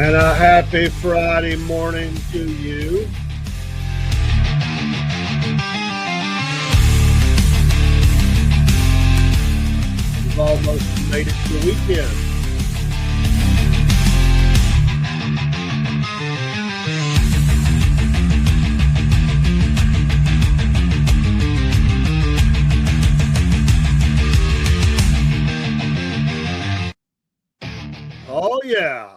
And a happy Friday morning to you. We've almost made it to the weekend. Oh, yeah.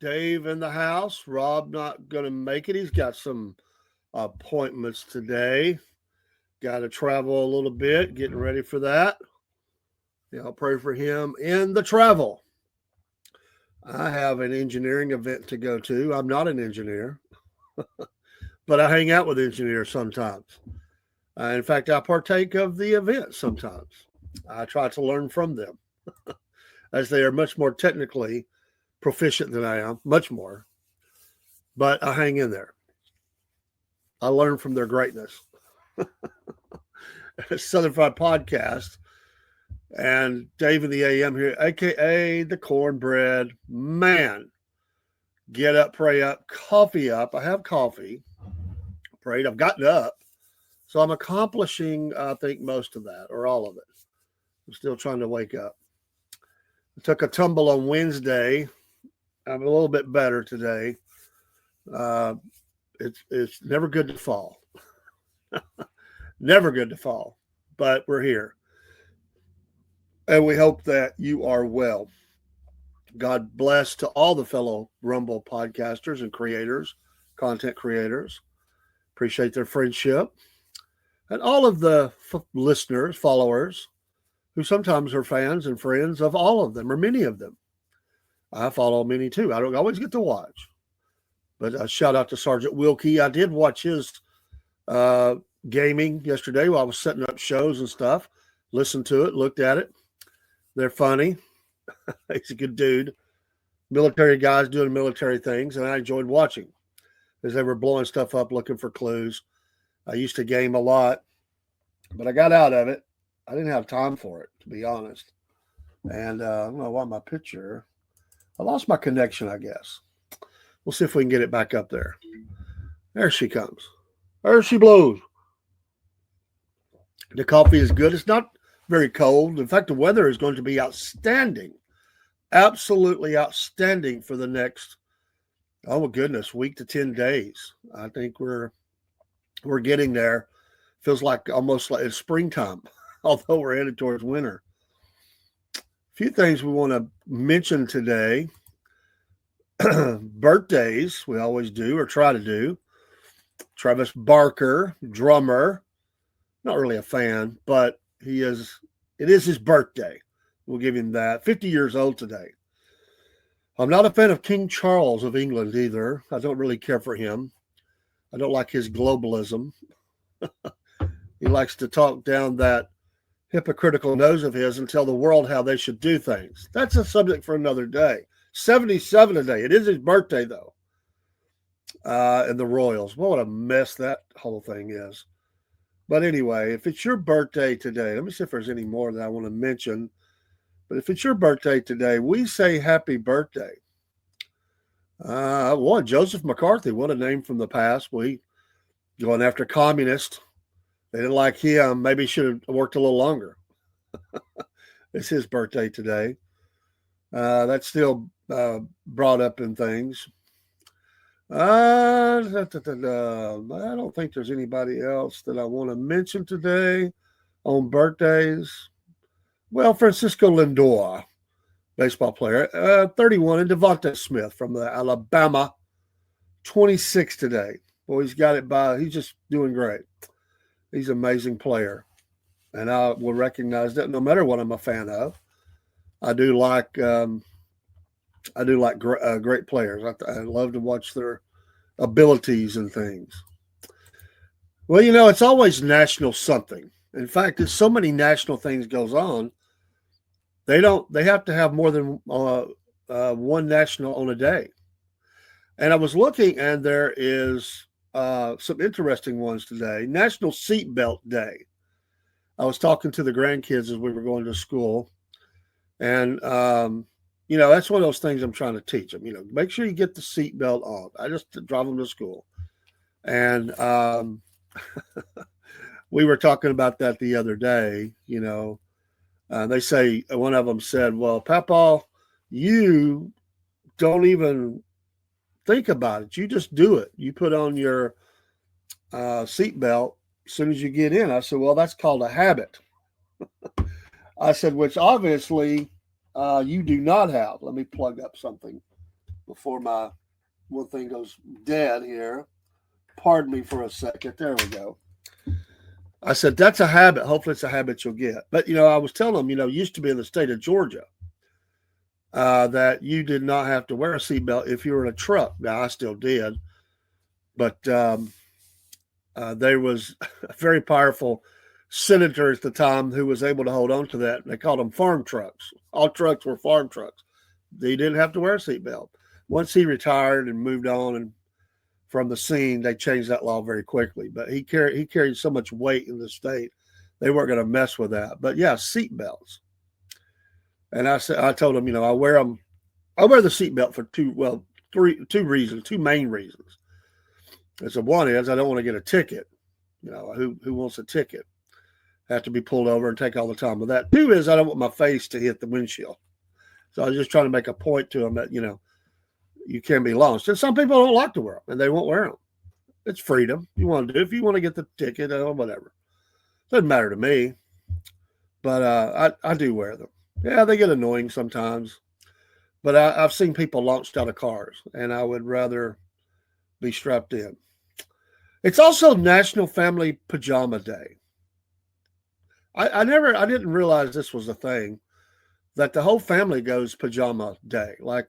Dave in the house. Rob not going to make it. He's got some appointments today. Got to travel a little bit, getting ready for that. Yeah, I'll pray for him in the travel. I have an engineering event to go to. I'm not an engineer, but I hang out with engineers sometimes. In fact, I partake of the event sometimes. I try to learn from them as they are much more technically proficient than I am, much more. But I hang in there. I learn from their greatness. Southern Fried Podcast. And Dave in the AM here, a.k.a. the cornbread man. Get up, pray up, coffee up. I have coffee. Prayed. I've gotten up. So I'm accomplishing, I think, most of that or all of it. I'm still trying to wake up. I took a tumble on Wednesday. I'm a little bit better today. It's never good to fall. Never good to fall. But we're here. And we hope that you are well. God bless to all the fellow Rumble podcasters and creators, content creators. Appreciate their friendship. And all of the listeners, followers, who sometimes are fans and friends of all of them or many of them. I follow many too. I don't always get to watch. But a shout out to Sergeant Wilkie. I did watch his gaming yesterday while I was setting up shows and stuff. Listened to it, looked at it. They're funny. He's a good dude. Military guys doing military things, and I enjoyed watching as they were blowing stuff up, looking for clues. I used to game a lot, but I got out of it. I didn't have time for it, to be honest. And I don't know why my picture. I lost my connection, I guess. We'll see if we can get it back up there. There she comes. There she blows. The coffee is good. It's not very cold. In fact, the weather is going to be outstanding. Absolutely outstanding for the next, oh my goodness, week to 10 days. I think we're getting there. Feels like almost like it's springtime, although we're headed towards winter. A few things we want to mention today. Birthdays, we always do or try to do. Travis Barker, drummer. Not really a fan, but it is his birthday. We'll give him that. 50 years old today. I'm not a fan of King Charles of England either. I don't really care for him. I don't like his globalism. He likes to talk down that hypocritical nose of his and tell the world how they should do things. That's a subject for another day. 77 today. It is his birthday, though. And the Royals. What a mess that whole thing is. But anyway, if it's your birthday today, let me see if there's any more that I want to mention. But if it's your birthday today, we say happy birthday. Joseph McCarthy, what a name from the past. We going after communists. They didn't like him. Maybe he should have worked a little longer. It's his birthday today. That's still brought up in things. I don't think there's anybody else that I want to mention today on birthdays. Well, Francisco Lindor, baseball player, 31, and Devontae Smith from the Alabama, 26 today. Boy, he's got it by. He's just doing great. He's an amazing player, and I will recognize that no matter what I'm a fan of. I do like great players. I love to watch their abilities and things. Well, it's always national something. In fact, there's so many national things goes on. They have to have more than one national on a day. And I was looking, and there is some interesting ones today. National Seatbelt Day. I was talking to the grandkids as we were going to school, and that's one of those things I'm trying to teach them. Make sure you get the seatbelt on. I just drive them to school. And we were talking about that the other day. They say, one of them said, well, Papa, you don't even think about it. You just do it. You put on your seatbelt as soon as you get in. I said, well, that's called a habit. I said, which obviously you do not have. Let me plug up something before my one thing goes dead here. Pardon me for a second. There we go. I said, that's a habit. Hopefully it's a habit you'll get. But, I was telling them, used to be in the state of Georgia that you did not have to wear a seatbelt if you were in a truck. Now, I still did. But there was a very powerful senator at the time who was able to hold on to that. They called them farm trucks. All trucks were farm trucks. They didn't have to wear a seatbelt. Once he retired and moved on and from the scene, they changed that law very quickly. But he carried so much weight in the state, they weren't going to mess with that. But yeah, seatbelts. And I told him, I wear them. I wear the seatbelt for two main reasons. So one is I don't want to get a ticket. Who wants a ticket? Have to be pulled over and take all the time with that. Two is I don't want my face to hit the windshield. So I was just trying to make a point to him that, you can be launched. And some people don't like to wear them, and they won't wear them. It's freedom. You want to do. If you want to get the ticket, whatever. Doesn't matter to me. But I do wear them. Yeah, they get annoying sometimes. But I've seen people launched out of cars, and I would rather be strapped in. It's also National Family Pajama Day. I didn't realize this was a thing, that the whole family goes pajama day. Like,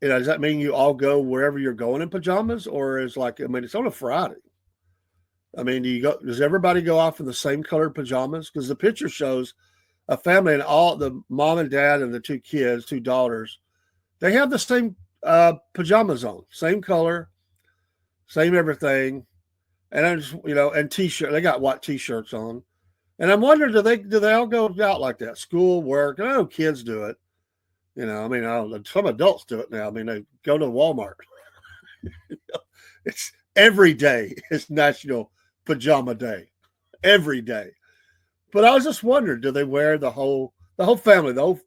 does that mean you all go wherever you're going in pajamas, or it's on a Friday? Does everybody go off in the same colored pajamas? Because the picture shows a family and all the mom and dad and the two kids, two daughters, they have the same pajamas on, same color, same everything. And I just, and t-shirt, they got white t-shirts on. And I'm wondering, do they all go out like that? School, work? I know kids do it. Some adults do it now. They go to Walmart. It's every day is National Pajama Day. Every day. But I was just wondering, do they wear the whole family, the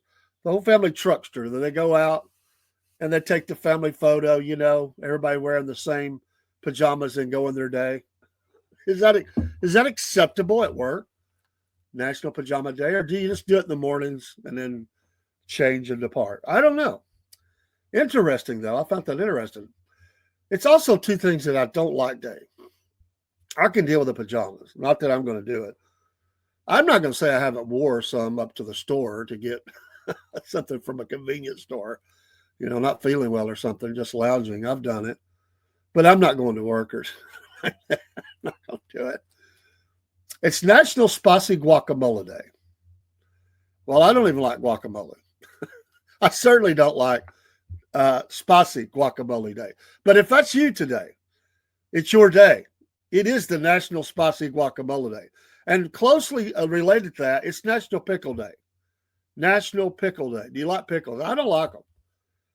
whole family truckster? Do they go out and they take the family photo, everybody wearing the same pajamas and go in their day? Is that acceptable at work? National Pajama Day? Or do you just do it in the mornings and then change and depart? I don't know. Interesting, though. I found that interesting. It's also two things that I don't like, Dave. I can deal with the pajamas. Not that I'm going to do it. I'm not going to say I haven't wore some up to the store to get something from a convenience store, not feeling well or something, just lounging. I've done it. But I'm not going to work or I'm not going to do it. It's National Spicy Guacamole Day. Well, I don't even like guacamole. I certainly don't like spicy guacamole day. But if that's you today, it's your day. It is the National Spicy Guacamole Day. And closely related to that, it's National Pickle Day. National Pickle Day. Do you like pickles? I don't like them.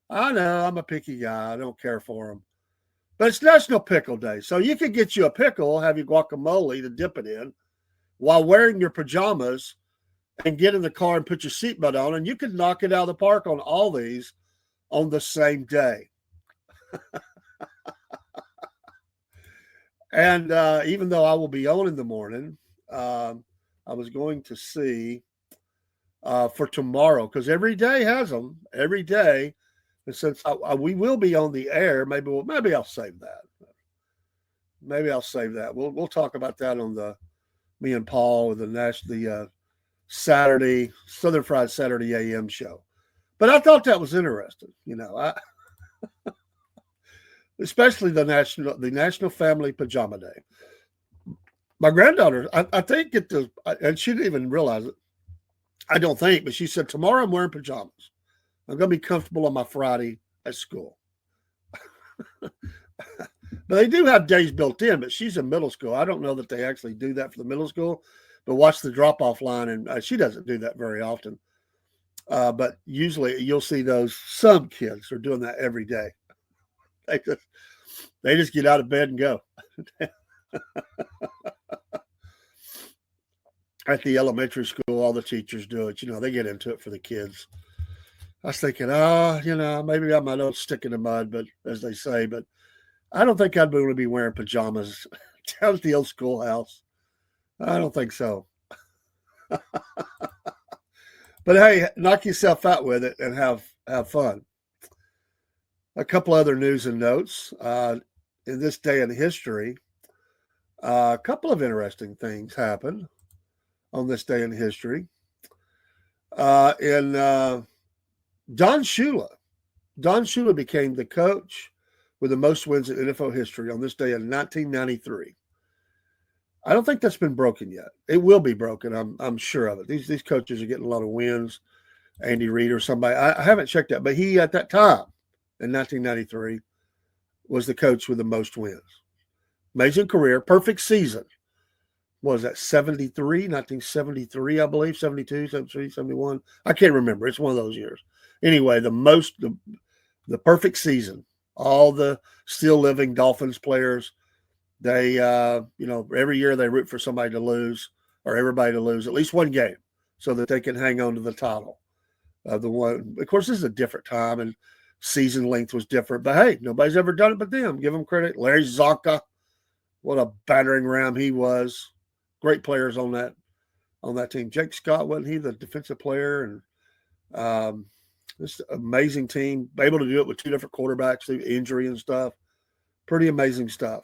I know, I'm a picky guy. I don't care for them. But it's National Pickle Day. So you can get you a pickle, have your guacamole to dip it in while wearing your pajamas and get in the car and put your seatbelt on, and you can knock it out of the park on all these on the same day. And even though I will be on in the morning, I was going to see for tomorrow, because every day has them, every day. And since we will be on the air, maybe I'll save that. Maybe I'll save that. We'll talk about that on me and Paul with the Saturday, Southern Fried Saturday AM show. But I thought that was interesting, especially the National Family Pajama Day. My granddaughter, I think and she didn't even realize it. I don't think, but she said, tomorrow I'm wearing pajamas. I'm going to be comfortable on my Friday at school. But they do have days built in, but she's in middle school. I don't know that they actually do that for the middle school, but watch the drop-off line, and she doesn't do that very often. But usually you'll see some kids are doing that every day. They just, they just get out of bed and go. At the elementary school, all the teachers do it. They get into it for the kids. I was thinking, maybe I might not stick in the mud, but as they say, but I don't think I'd be able to be wearing pajamas down at the old schoolhouse. I don't think so. But hey, knock yourself out with it and have fun. A couple other news and notes. In this day in history, a couple of interesting things happened on this day in history. In Don Shula. Don Shula became the coach with the most wins in NFL history on this day in 1993. I don't think that's been broken yet. It will be broken. I'm sure of it. These coaches are getting a lot of wins. Andy Reid or somebody. I haven't checked that, but he at that time in 1993 was the coach with the most wins. Amazing career, perfect season. What was that 1973, I believe, 72, 73, 71. I can't remember. It's one of those years. Anyway, the perfect season. All the still living Dolphins players, they, every year they root for somebody to lose or everybody to lose at least one game so that they can hang on to the title. Of course, this is a different time and season length was different, but hey, nobody's ever done it but them. Give them credit. Larry Zonka, what a battering ram he was. Great players on that team. Jake Scott, wasn't he the defensive player? And this amazing team, able to do it with two different quarterbacks through injury and stuff. Pretty amazing stuff.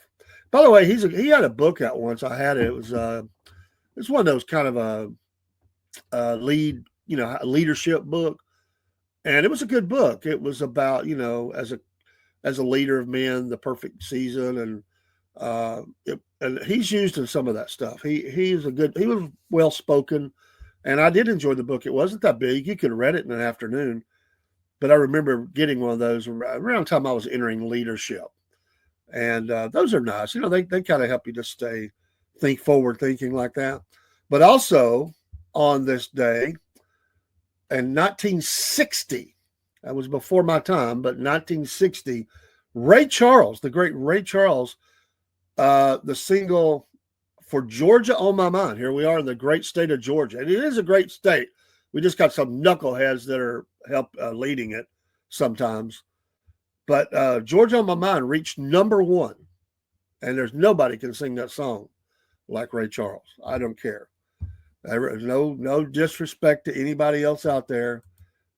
By the way, he had a book out once. I had it. It was it's one of those kind of a leadership book, and it was a good book. It was about as a leader of men, the perfect season, and he's used in some of that stuff. He was well spoken, and I did enjoy the book. It wasn't that big. You could have read it in an afternoon, but I remember getting one of those around the time I was entering leadership, and those are nice. They kind of help you to think forward thinking like that. But also on this day in 1960, that was before my time, but 1960, Ray Charles, the great Ray Charles, the single for Georgia on My Mind. Here we are in the great state of Georgia. And it is a great state. We just got some knuckleheads that are leading it sometimes. But Georgia on My Mind reached number one. And there's nobody can sing that song like Ray Charles. I don't care. No disrespect to anybody else out there.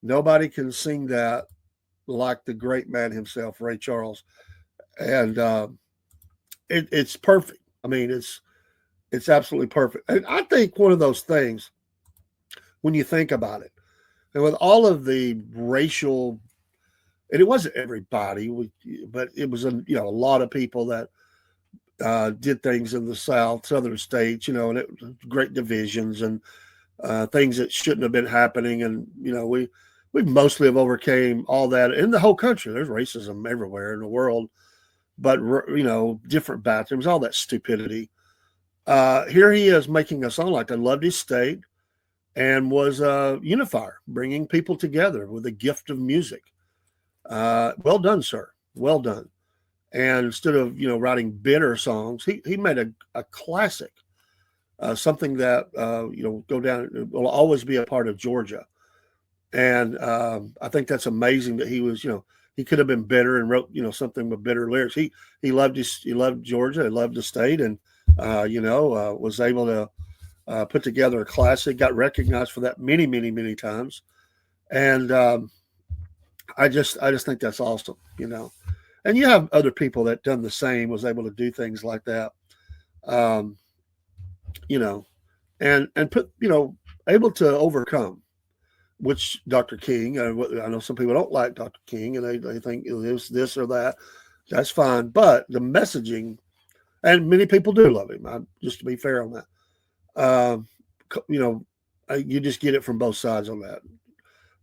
Nobody can sing that like the great man himself, Ray Charles. And it's perfect. I mean, it's absolutely perfect. And I think one of those things, when you think about it, and with all of the racial, and it wasn't everybody, but it was a lot of people that did things in the southern states, and it was great divisions and things that shouldn't have been happening. And we mostly have overcame all that in the whole country. There's racism everywhere in the world. But, different bathrooms, all that stupidity. Here he is making a song like that, loved his state, and was a unifier, bringing people together with the gift of music. Well done, sir. Well done. And instead of, writing bitter songs, he made a classic, something that, go down, will always be a part of Georgia. And I think that's amazing that he was, he could have been bitter and wrote, something with bitter lyrics. He loved Georgia, he loved the state, and was able to put together a classic. Got recognized for that many, many, many times, and I just think that's awesome. And you have other people that done the same, was able to do things like that, and put able to overcome. Which Dr. King, I know some people don't like Dr. King and they think it was this or that. That's fine. But the messaging, and many people do love him, just to be fair on that. You just get it from both sides on that.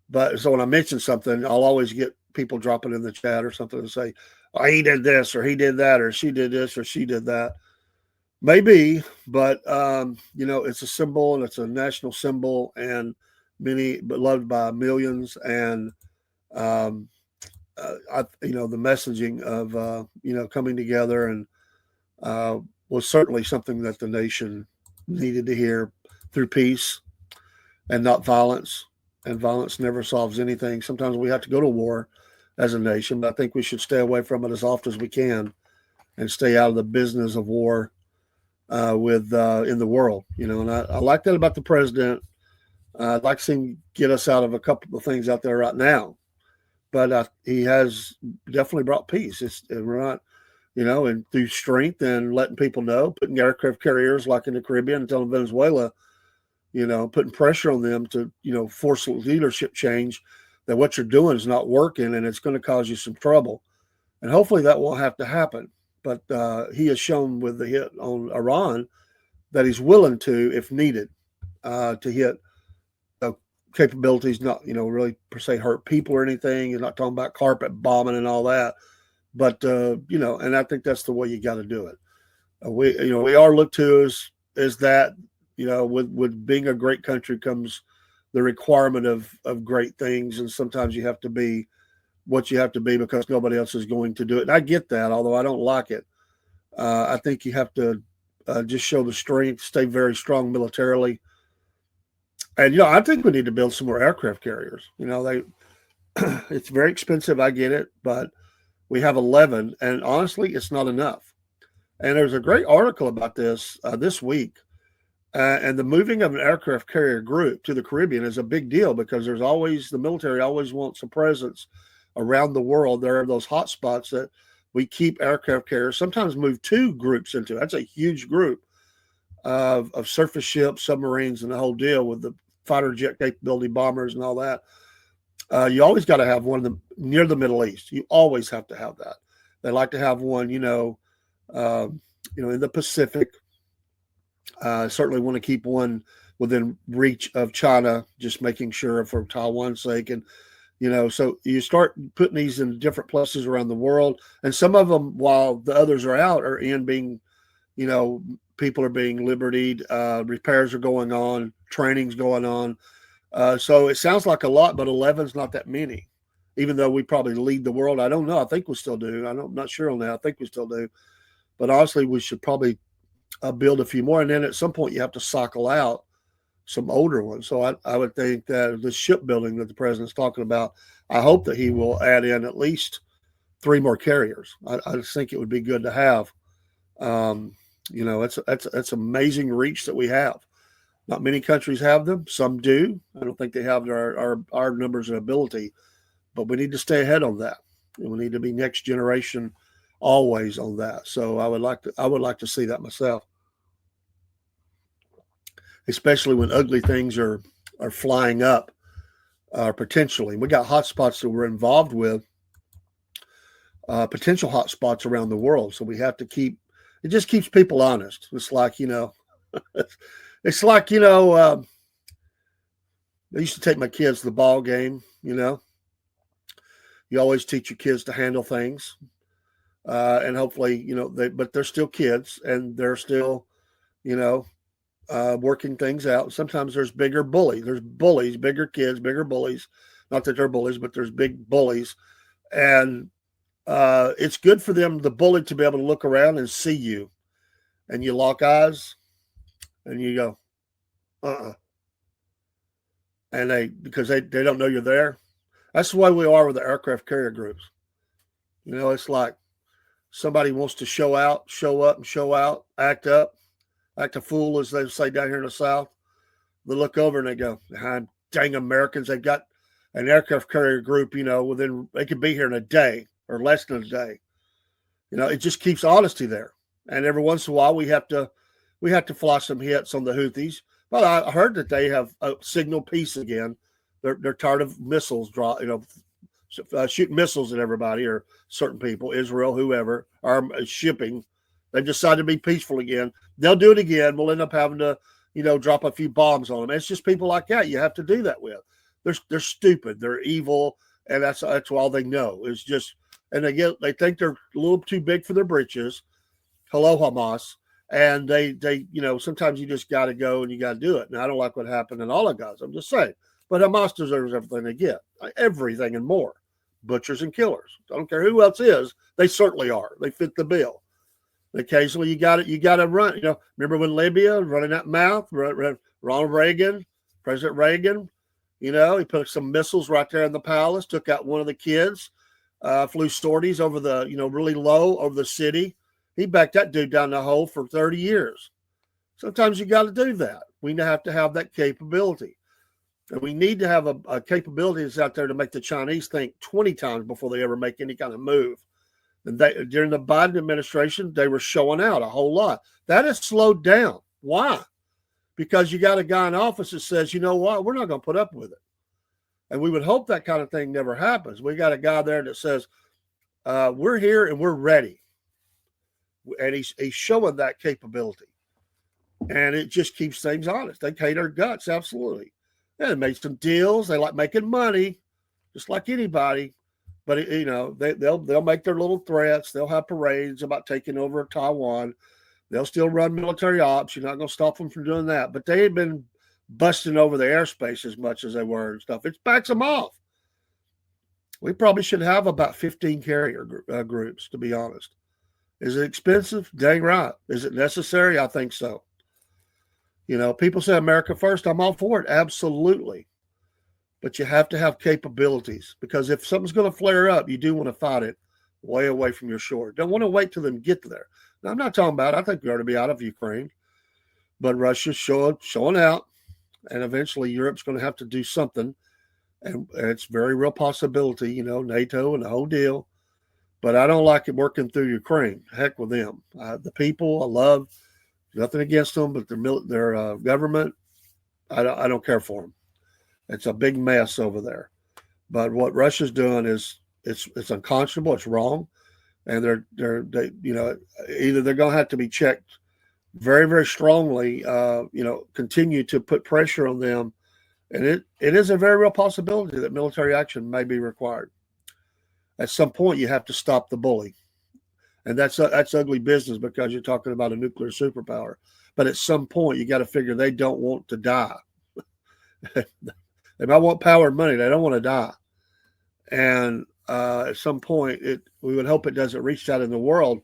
But so when I mention something, I'll always get people dropping in the chat or something and say, oh, he did this or he did that or she did this or she did that. Maybe, but, it's a symbol and it's a national symbol, and many, but loved by millions. And the messaging of coming together and was certainly something that the nation needed to hear through peace and not violence. And violence never solves anything. Sometimes we have to go to war as a nation, but I think we should stay away from it as often as we can and stay out of the business of war in the world. And I like that about the president. I'd like to see him get us out of a couple of things out there right now, but he has definitely brought peace. We're not, and through strength and letting people know, putting aircraft carriers like in the Caribbean and telling Venezuela, putting pressure on them to, force leadership change, that what you're doing is not working and it's going to cause you some trouble. And hopefully that won't have to happen. But he has shown with the hit on Iran that he's willing to, if needed, to hit capabilities, not, really per se hurt people or anything. He's not talking about carpet bombing and all that. But, and I think that's the way you got to do it. We are looked to as that, with being a great country comes the requirement of great things. And sometimes you have to be what you have to be because nobody else is going to do it. And I get that, although I don't like it. I think you have to just show the strength, stay very strong militarily. And, I think we need to build some more aircraft carriers. It's very expensive. I get it, but we have 11, and honestly, it's not enough. And there's a great article about this this week. And the moving of an aircraft carrier group to the Caribbean is a big deal because the military always wants a presence around the world. There are those hot spots that we keep aircraft carriers, sometimes move 2 groups into. That's a huge group of surface ships, submarines, and the whole deal with the fighter jet capability bombers and all that. You always got to have one of them near the Middle East. You always have to have that. They like to have one, in the Pacific. Certainly want to keep one within reach of China, just making sure for Taiwan's sake. And, so you start putting these in different places around the world. And some of them, while the others are out, are in being, people are being libertied, repairs are going on, training's going on. So it sounds like a lot, but 11 is not that many, even though we probably lead the world. I don't know. I think we still do. I'm not sure on that. I think we still do. But honestly, we should probably build a few more. And then at some point, you have to cycle out some older ones. So I would think that the shipbuilding that the president's talking about, I hope that he will add in at least 3 more carriers. I just think it would be good to have. That's amazing reach that we have. Not many countries have them. Some do. I don't think they have our numbers and ability, but we need to stay ahead on that. And we need to be next generation always on that. So I would like to see that myself, especially when ugly things are flying up, potentially. We got hotspots that we're involved with, potential hotspots around the world. So we have to it just keeps people honest. It's like, it's like, I used to take my kids to the ball game, You always teach your kids to handle things. And hopefully, but they're still kids and they're still, working things out. Sometimes there's bigger bullies. There's bullies, bigger kids, bigger bullies. Not that they're bullies, but there's big bullies. And it's good for them, the bully, to be able to look around and see you. And you lock eyes and you go, And because they don't know you're there. That's the way we are with the aircraft carrier groups. It's like somebody wants to show up and show out, act a fool, as they say down here in the South. They look over and they go, dang Americans, they've got an aircraft carrier group, they could be here in a day or less than a day. It just keeps honesty there. And every once in a while we have to fly some hits on the Houthis. But I heard that they have signaled peace again. They're tired of missiles shooting missiles at everybody or certain people, Israel, whoever, are shipping. They've decided to be peaceful again. They'll do it again. We'll end up having to, drop a few bombs on them. It's just people like that you have to do that with. They're stupid. They're evil, and that's all they know. It's just, and they think they're a little too big for their britches. Hello, Hamas. And they sometimes you just got to go and you got to do it. Now, I don't like what happened in all of Gaza. I'm just saying. But Hamas deserves everything they get, everything and more. Butchers and killers. I don't care who else is. They certainly are. They fit the bill. Occasionally, you got to run. Remember when Libya running that mouth? Ronald Reagan, President Reagan. He put some missiles right there in the palace. Took out one of the kids. Flew sorties over the really low over the city. He backed that dude down the hole for 30 years. Sometimes you got to do that. We have to have that capability. And we need to have a capability that's out there to make the Chinese think 20 times before they ever make any kind of move. And during the Biden administration, they were showing out a whole lot. That has slowed down. Why? Because you got a guy in office that says, you know what, we're not going to put up with it. And we would hope that kind of thing never happens. We got a guy there that says, we're here and we're ready. And he's showing that capability. And it just keeps things honest. They hate our guts, absolutely. And they made some deals. They like making money, just like anybody. But they'll make their little threats. They'll have parades about taking over Taiwan. They'll still run military ops. You're not going to stop them from doing that. But they ain't been busting over the airspace as much as they were and stuff. It backs them off. We probably should have about 15 carrier groups, to be honest. Is it expensive? Dang right. Is it necessary? I think so. People say America first. I'm all for it. Absolutely. But you have to have capabilities, because if something's going to flare up, you do want to fight it way away from your shore. Don't want to wait till them get there. Now, I'm not talking about, I think we ought to be out of Ukraine, but Russia's showing out, and eventually Europe's going to have to do something. And it's a very real possibility, NATO and the whole deal. But I don't like it working through Ukraine. Heck with them. The people I love. Nothing against them, but their government, I don't care for them. It's a big mess over there. But what Russia's doing is it's unconscionable. It's wrong, and they either they're going to have to be checked very, very strongly. Continue to put pressure on them, and it is a very real possibility that military action may be required. At some point, you have to stop the bully. And that's ugly business, because you're talking about a nuclear superpower. But at some point, you got to figure they don't want to die. They might want power and money. They don't want to die. And at some point, we would hope it doesn't reach that in the world.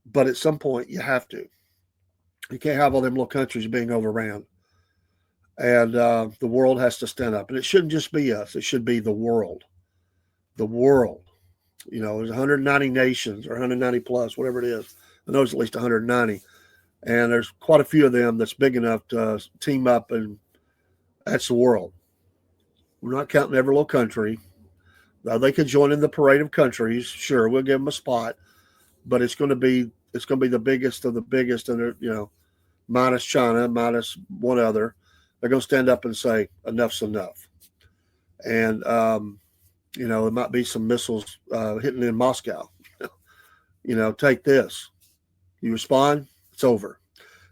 But at some point, you have to. You can't have all them little countries being overran. And the world has to stand up. And it shouldn't just be us. It should be the world. The world. There's 190 nations or 190 plus, whatever it is. I know it's at least 190. And there's quite a few of them that's big enough to team up, and that's the world. We're not counting every little country. They could join in the parade of countries. Sure, we'll give them a spot. But it's going to be the biggest of the biggest, and minus China, minus one other. They're going to stand up and say, enough's enough. And there might be some missiles hitting in Moscow. Take this. You respond, it's over.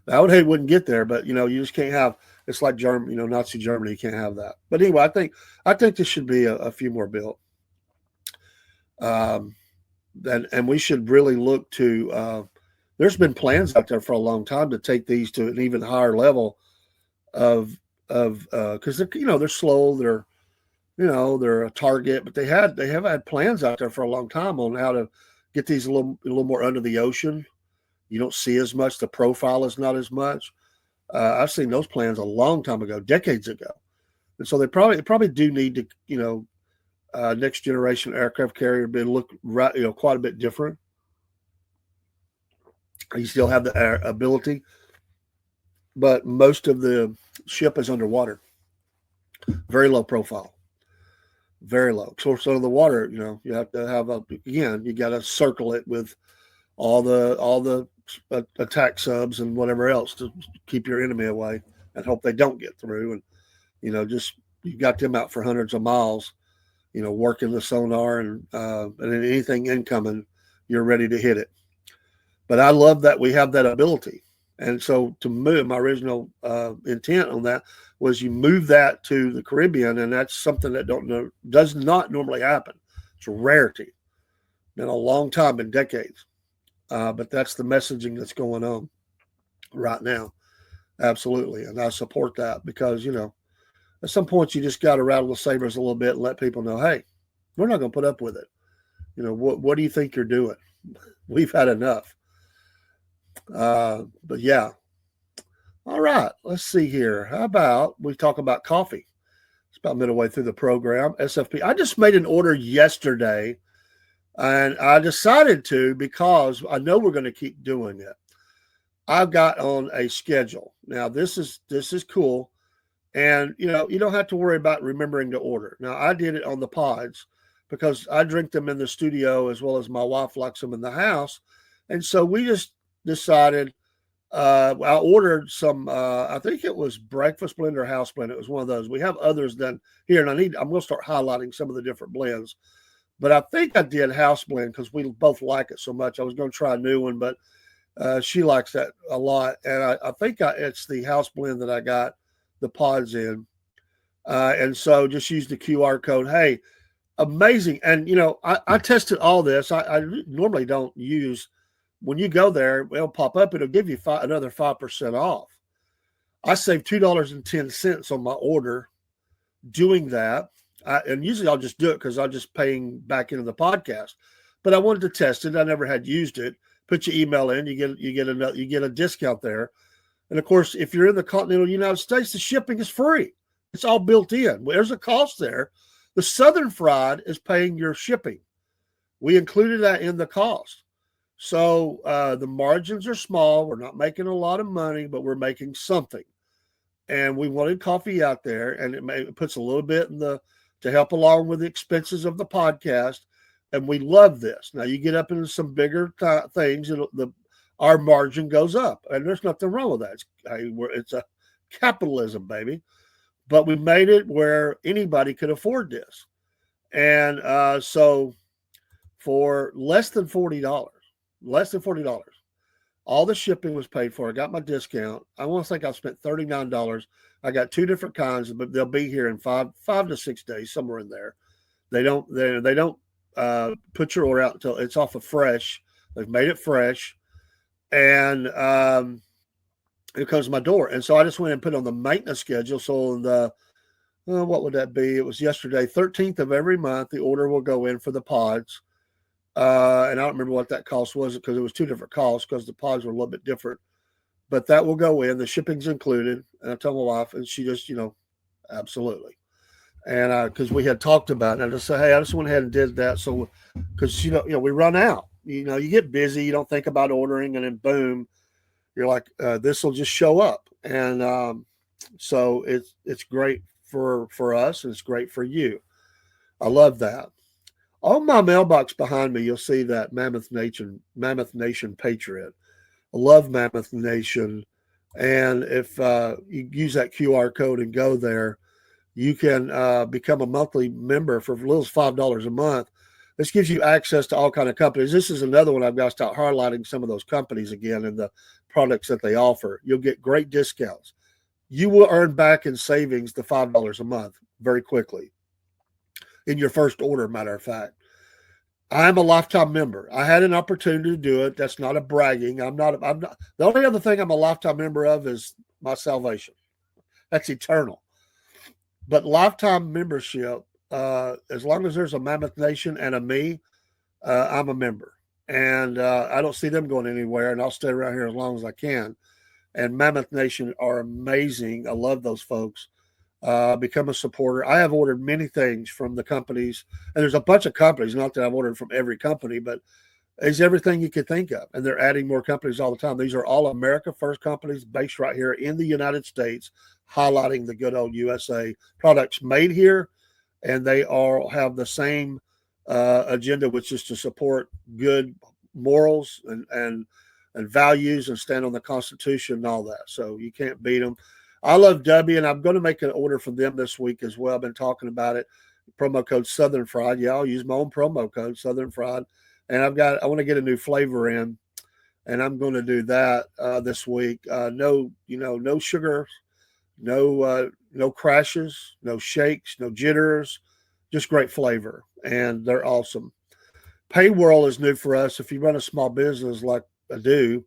I would hate it wouldn't get there, but you just can't have. It's like Germany, Nazi Germany. You can't have that. But anyway, I think there should be a few more built. And we should really look to. There's been plans out there for a long time to take these to an even higher level of because they're slow. They're a target, but they have had plans out there for a long time on how to get these a little more under the ocean. You don't see as much. The profile is not as much. I've seen those plans a long time ago, decades ago. And so they probably do need to, next generation aircraft carrier look right, quite a bit different. You still have the ability, but most of the ship is underwater. Very low profile. Very low. So the water, you have to have you got to circle it with all the attack subs and whatever else to keep your enemy away and hope they don't get through. And you got them out for hundreds of miles, working the sonar and anything incoming, you're ready to hit it. But I love that we have that ability. And so to move, my original intent on that was you move that to the Caribbean, and that's something that does not normally happen. It's a rarity. Been a long time, been decades. But that's the messaging that's going on right now. Absolutely. And I support that because, at some point you just got to rattle the sabers a little bit and let people know, hey, we're not going to put up with it. What do you think you're doing? We've had enough. But yeah. All right. Let's see here. How about we talk about coffee? It's about midway through the program. SFP. I just made an order yesterday, and I decided to because I know we're going to keep doing it. I've got on a schedule. Now, this is cool. And, you don't have to worry about remembering to order. Now, I did it on the pods because I drink them in the studio as well as my wife likes them in the house. And so we just decided I ordered some, I think it was breakfast blend or house blend. It was one of those. We have others than here, and I'm going to start highlighting some of the different blends. But I think I did house blend because we both like it so much. I was going to try a new one, but she likes that a lot. And I think it's the house blend that I got the pods in. And so just use the QR code. Hey, amazing. And, I tested all this. I normally don't use, when you go there, it'll pop up. It'll give you another 5% off. I saved $2.10 on my order doing that. And usually I'll just do it because I'm just paying back into the podcast. But I wanted to test it. I never had used it. Put your email in, you get a discount there. And of course, if you're in the continental United States, the shipping is free. It's all built in. There's a cost there. The Southern Fried is paying your shipping. We included that in the cost. So the margins are small. We're not making a lot of money, but we're making something. And we wanted coffee out there, and it puts a little bit to help along with the expenses of the podcast. And we love this. Now you get up into some bigger things, our margin goes up, and there's nothing wrong with that. It's a capitalism, baby. But we made it where anybody could afford this. And so for less than $40, all the shipping was paid for. I got my discount. I want to think I spent $39. I got two different kinds, but they'll be here in 5 to 6 days, somewhere in there. They don't put your order out until it's off of fresh. They've made it fresh. And it comes to my door. And so I just went and put on the maintenance schedule. So on what would that be? It was yesterday, 13th of every month, the order will go in for the pods. And I don't remember what that cost was because it was two different costs because the pods were a little bit different. But that will go in. The shipping's included. And I told my wife, and she just, absolutely. And because we had talked about it, and I just said, hey, I just went ahead and did that. So because, we run out. You get busy. You don't think about ordering, and then boom, you're like, this will just show up. And so it's great for us, and it's great for you. I love that. On my mailbox behind me, you'll see that Mammoth Nation Patriot. I love Mammoth Nation. And if you use that QR code and go there, you can become a monthly member for as little as $5 a month. This gives you access to all kinds of companies. This is another one I've got to start highlighting some of those companies again and the products that they offer. You'll get great discounts. You will earn back in savings the $5 a month very quickly in your first order, matter of fact. I'm a lifetime member. I had an opportunity to do it. That's not a bragging. I'm not. The only other thing I'm a lifetime member of is my salvation. That's eternal. But lifetime membership, as long as there's a Mammoth Nation and a me, I'm a member. And I don't see them going anywhere, and I'll stay around here as long as I can. And Mammoth Nation are amazing. I love those folks. Become a supporter. I have ordered many things from the companies, and there's a bunch of companies, not that I've ordered from every company, but it's everything you could think of. And they're adding more companies all the time. These are all America First companies based right here in the United States, highlighting the good old USA products made here. And they all have the same agenda, which is to support good morals and values and stand on the Constitution and all that. So you can't beat them. I love W, and I'm going to make an order from them this week as well. I've been talking about it. Promo code Southern Fried. Yeah, I'll use my own promo code Southern Fried. And I want to get a new flavor in, and I'm going to do that this week. No sugar, no crashes, no shakes, no jitters, just great flavor, and they're awesome. Paywall is new for us. If you run a small business like I do,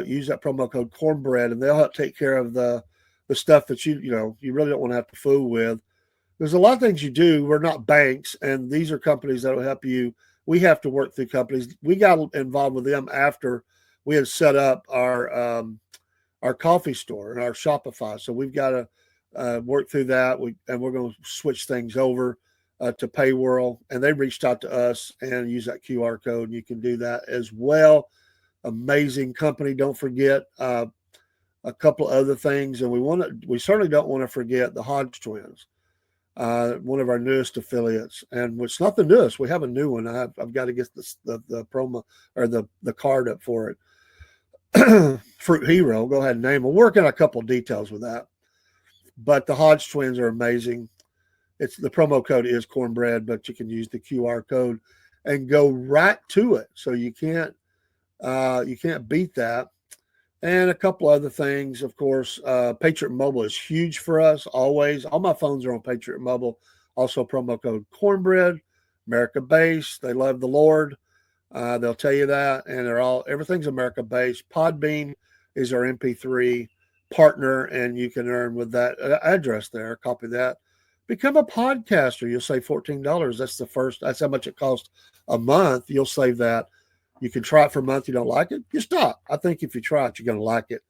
use that promo code Cornbread, and they'll help take care of the the stuff that you really don't want to have to fool with. There's a lot of things you do. We're not banks, and these are companies that will help you. We have to work through companies. We got involved with them after we had set up our coffee store and our Shopify. So we've got to work through that. We're going to switch things over to Payworld, and they reached out to us and use that QR code. And you can do that as well. Amazing company. Don't forget a couple of other things, and we certainly don't want to forget the Hodge twins, one of our newest affiliates. And it's not the newest. We have a new one. I've got to get the promo or the card up for it. Fruit Hero, go ahead and name. We're working on a couple of details with that, but the Hodge twins are amazing. It's the promo code is cornbread, but you can use the QR code and go right to it. So you can't beat that. And a couple other things, of course. Patriot Mobile is huge for us always. All my phones are on Patriot Mobile. Also promo code cornbread. America based. They love the Lord. They'll tell you that, and everything's America based. Podbean is our MP3 partner, and you can earn with that address there. Copy that. Become a podcaster. You'll save $14. That's how much it costs a month. You'll save that. You can try it for a month. You don't like it, you stop. I think if you try it, you're going to like it.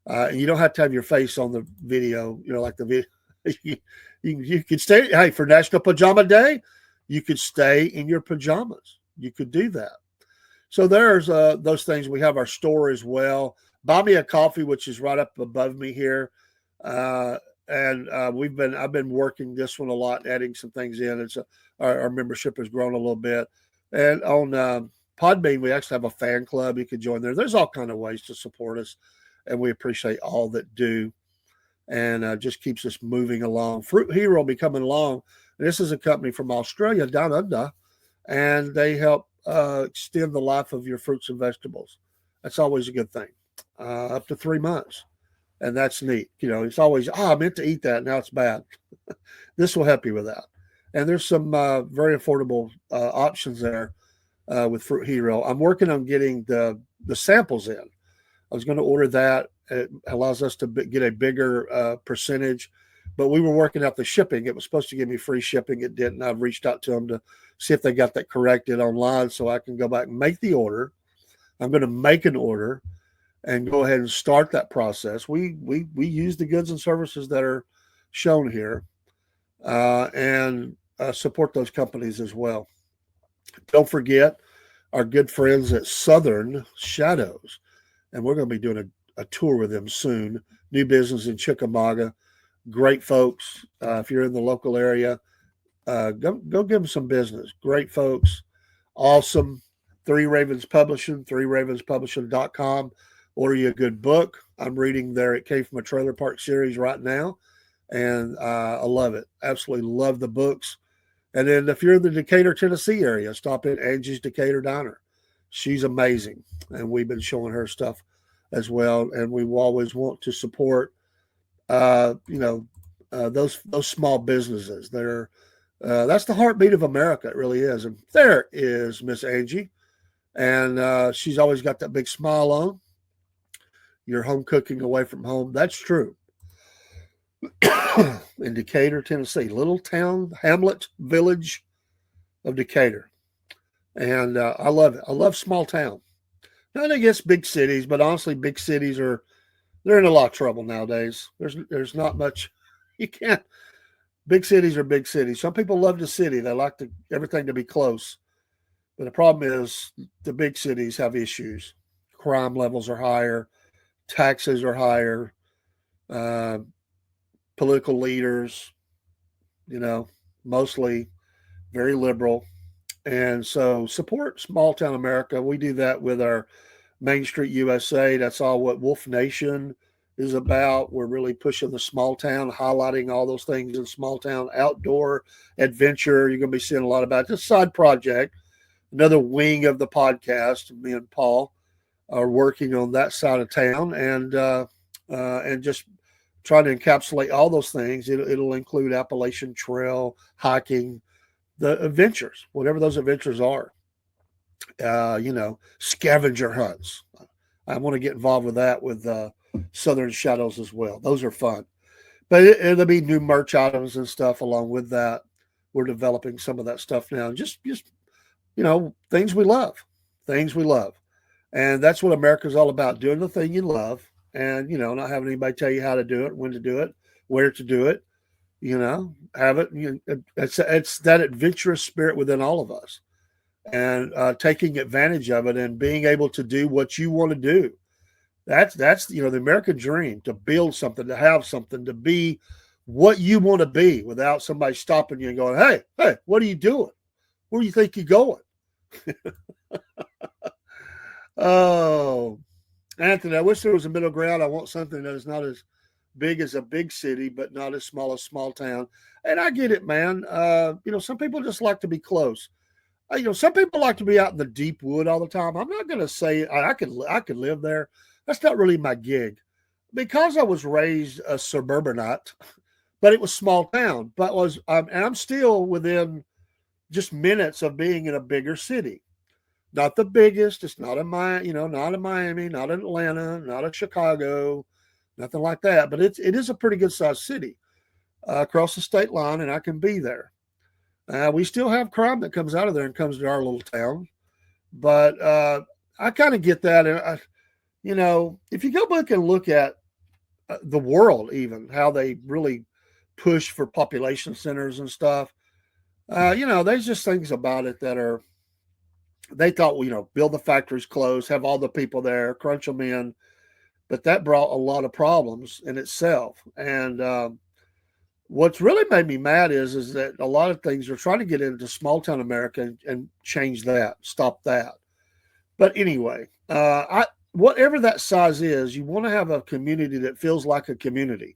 And you don't have to have your face on the video. Like the video. you could stay. Hey, for National Pajama Day, you could stay in your pajamas. You could do that. So there's those things. We have our store as well. Buy Me a Coffee, which is right up above me here. And I've been working this one a lot, adding some things in. Our membership has grown a little bit. And on Podbean, we actually have a fan club. You can join there. There's all kind of ways to support us, and we appreciate all that do. And just keeps us moving along. Fruit Hero will be coming along. And this is a company from Australia, down under, and they help extend the life of your fruits and vegetables. That's always a good thing. Up to 3 months. And that's neat. It's always, I meant to eat that. Now it's bad. This will help you with that. And there's some very affordable options there with Fruit Hero. I'm working on getting the samples in. I was going to order that. It allows us to get a bigger percentage. But we were working out the shipping. It was supposed to give me free shipping. It didn't. I've reached out to them to see if they got that corrected online so I can go back and make the order. I'm going to make an order and go ahead and start that process. We use the goods and services that are shown here and support those companies as well. Don't forget our good friends at Southern Shadows. And we're going to be doing a tour with them soon. New business in Chickamauga. Great folks. If you're in the local area, go give them some business. Great folks. Awesome. Three Ravens Publishing, threeravenspublishing.com. Order you a good book. I'm reading their It Came From a Trailer Park series right now, and I love it. Absolutely love the books. And then if you're in the Decatur, Tennessee area, stop in Angie's Decatur Diner. She's amazing, and we've been showing her stuff as well. And we always want to support those small businesses. That's the heartbeat of America. It really is. And there is Miss Angie, and she's always got that big smile on. You're home cooking away from home. That's true. In Decatur, Tennessee, little town, hamlet, village of Decatur, and I love it. I love small town. Not against big cities, but honestly, big cities they're in a lot of trouble nowadays. There's not much. You can't. Big cities are big cities. Some people love the city. They like everything to be close. But the problem is the big cities have issues. Crime levels are higher. Taxes are higher. Political leaders, mostly very liberal. And so support small town America. We do that with our Main Street USA. That's all what Wolf Nation is about. We're really pushing the small town, highlighting all those things in small town, outdoor adventure. You're going to be seeing a lot about it. It's a side project, another wing of the podcast. Me and Paul are working on that side of town and just trying to encapsulate all those things. It'll include Appalachian Trail, hiking, the adventures, whatever those adventures are. Scavenger hunts. I want to get involved with that with Southern Shadows as well. Those are fun. But it'll be new merch items and stuff along with that. We're developing some of that stuff now. Just things we love, things we love, and that's what America's all about: doing the thing you love, and not having anybody tell you how to do it, when to do it, where to do it. Have it. It's that adventurous spirit within all of us, and taking advantage of it and being able to do what you want to do. That's the American dream: to build something, to have something, to be what you want to be, without somebody stopping you and going, "Hey, what are you doing? Where do you think you're going?" Oh, Anthony, I wish there was a middle ground. I want something that is not as big as a big city, but not as small town. And I get it, man. Some people just like to be close. Some people like to be out in the deep wood all the time. I'm not going to say I could live there. That's not really my gig, because I was raised a suburbanite, but it was small town. But I'm still within just minutes of being in a bigger city. Not the biggest. It's not in not in Miami, not in Atlanta, not in Chicago, nothing like that. But it is a pretty good sized city across the state line, and I can be there. We still have crime that comes out of there and comes to our little town, but I kind of get that. And if you go back and look at the world, even how they really push for population centers and stuff, there's just things about it that are. They thought, build the factories close, have all the people there, crunch them in, but that brought a lot of problems in itself. And what's really made me mad is that a lot of things are trying to get into small town America and change that, stop that. But anyway, whatever that size is, you want to have a community that feels like a community,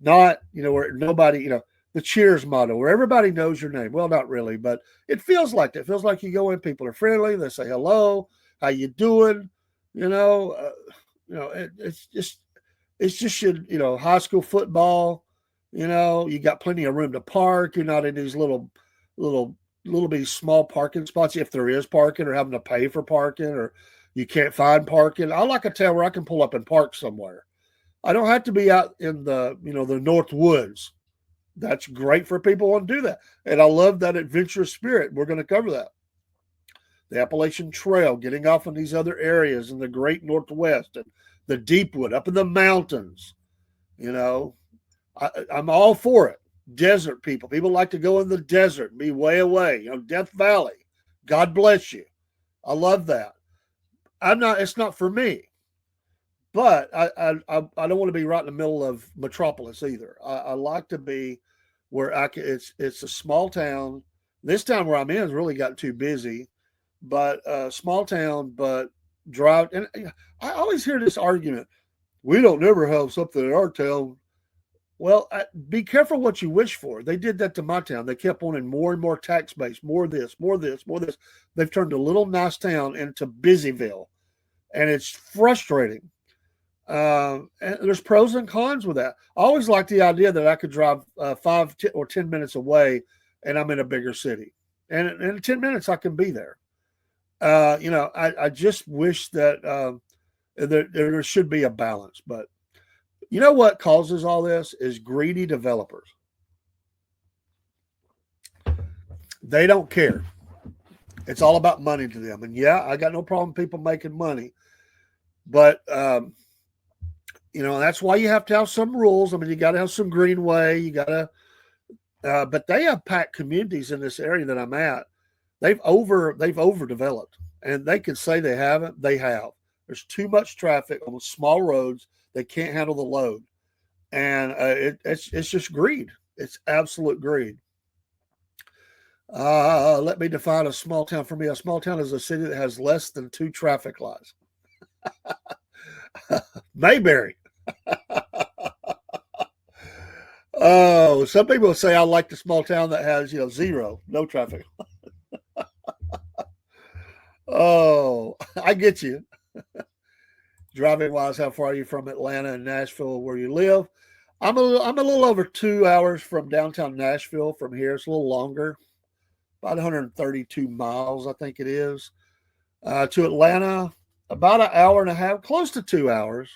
not where nobody the Cheers motto, where everybody knows your name. Well, not really, but it feels like that. It feels like you go in, people are friendly, they say hello, how you doing, it's just high school football. You got plenty of room to park. You're not in these little bitty small parking spots, if there is parking, or having to pay for parking, or you can't find parking. I like a town where I can pull up and park somewhere. I don't have to be out in the North Woods. That's great for people who want to do that. And I love that adventurous spirit. We're going to cover that. The Appalachian Trail, getting off in these other areas in the great Northwest, and the Deepwood up in the mountains. I'm all for it. Desert people. People like to go in the desert and be way away. Death Valley. God bless you. I love that. It's not for me. But I don't want to be right in the middle of metropolis either. I like to be where it's a small town. This town where I'm in has really gotten too busy, but small town, but drive. And I always hear this argument: we don't never have something in our town. Well, be careful what you wish for. They did that to my town. They kept wanting more and more tax base, more this, more this, more this. They've turned a little nice town into Busyville, and it's frustrating. And there's pros and cons with that. I always like the idea that I could drive 5 or 10 minutes away, and I'm in a bigger city, and in 10 minutes I can be there. I just wish that there should be a balance. But what causes all this is greedy developers. They don't care. It's all about money to them. And yeah, I got no problem with people making money, but that's why you have to have some rules. I mean, you got to have some greenway. You got to, but they have packed communities in this area that I'm at. They've overdeveloped, and they can say they haven't. They have. There's too much traffic on small roads. They can't handle the load, and it's just greed. It's absolute greed. Let me define a small town for me. A small town is a city that has less than 2 traffic lights. Mayberry. Oh, some people say I like the small town that has, no traffic. Oh, I get you. Driving wise, how far are you from Atlanta and Nashville where you live? I'm a little over 2 hours from downtown Nashville from here. It's a little longer, about 132 miles, I think it is. To Atlanta, about an hour and a half, close to 2 hours.